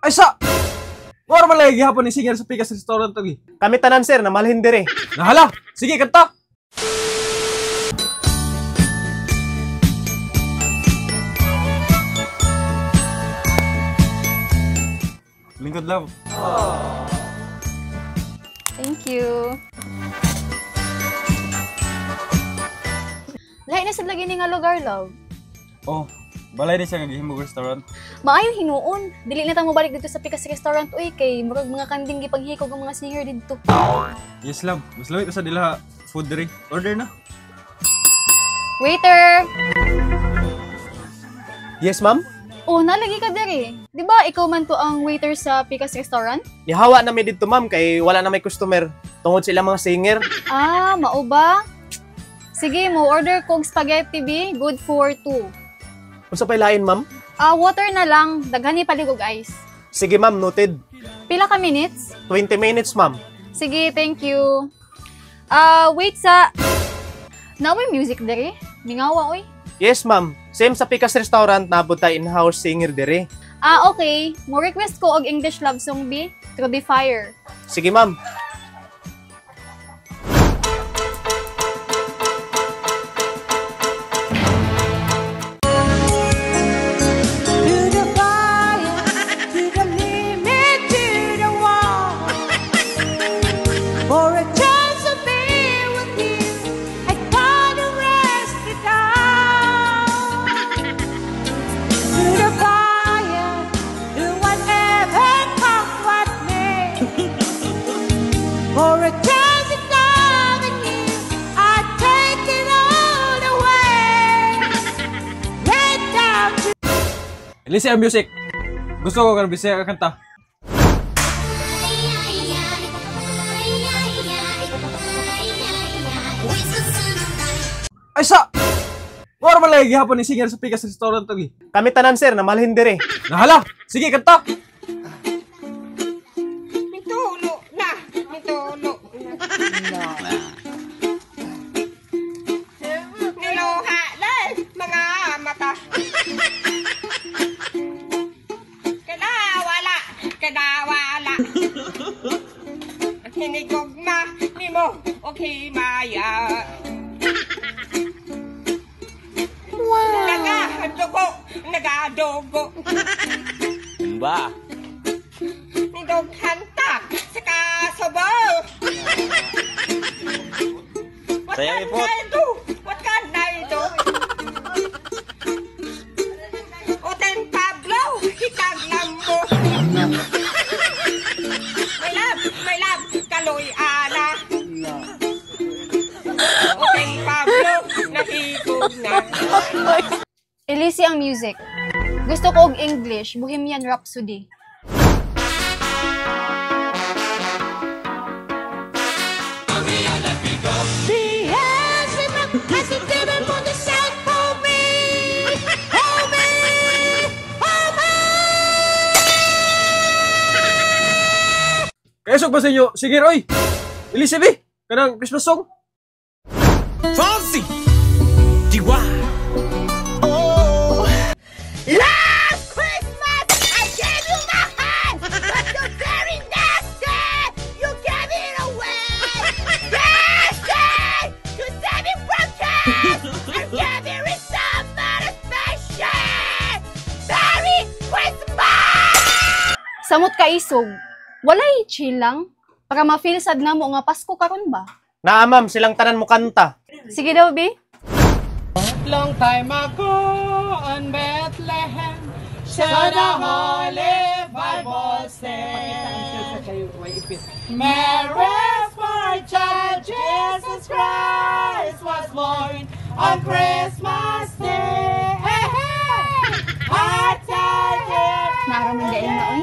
Ay sa! Mora man lagi gihapon ni singer sa Pikas Restaurant to gi. Kami tanan sir, na malhin dire. Nahala! Sige, kanta! Lingkod love. Thank you. Lahi na sa lagi ni nga lugar, love. Oh, balay din siya nga gihimog restaurant. Maayo hinuon. Dili na ta mo balik dito sa Pikas Restaurant uy kay murag mga kanding gipaghikog ang mga singer dito. Yes, love. Mas lawit sa dila food diri. Order na. Waiter! Yes ma'am? Oh, nalagi ka diri. Di ba ikaw man to ang waiter sa Pikas Restaurant? Nihawa na mi dito ma'am kay wala na may customer. Tungod sila mga singer. Ah, mao ba? Sige, mo order kong spaghetti B, good for 2. Unsa pay lain ma'am? Water na lang, daghani paligog ice. Sige ma'am, noted. Pila ka minutes? 20 minutes ma'am. Sige, thank you. Wait sa... Namoy music diri? Mingawa, oy. Yes ma'am. Same sa Pikas Restaurant, nabot tayo in-house singer dire. Okay. Mo request ko og English love song B, Through the Fire. Sige ma'am. Listen ang music. Gusto ko ka bisaya ka kanta. Ay sa! Mora man lagi gihapon ni singer sa Pikas Restaurant to gi. Kami tanan sir, na malhin dire. Nahala! Sige, kanta! Mitulo na! Mitulo na! Niluha na mga mata! Kadawala! Kadawala! At hinigog na ni mo o himaya. Nagadugo! Ba? Nidog hantak sa kasabo! Sayang ipot! What can I do? Oten Pablo, hitag lambo! May love, kaloy ala! Oten Pablo, nahigog na! Elise ang music. Gusto ko og English, Bohemian Rhapsody. Kayasok ba sa inyo? Sige, Roy! Elise B! Kanang Christmas song? Fancy! Diwa! Last Christmas, I gave you my heart, but you're very nasty. You gave it away. Nasty! You said it from cash. I gave it some satisfaction. Merry Christmas! Samot ka isog. Walay chill lang. Para ma-feel sad na mo nga Pasko karon ba? Naa ma'am, silang tanan mo kanta. Sige daw, B. Long time ago on Bethlehem, should a holy Bible say, Mary's for child Jesus Christ was born on Christmas Day. Hey, hey! Heart Naraman din na, oy.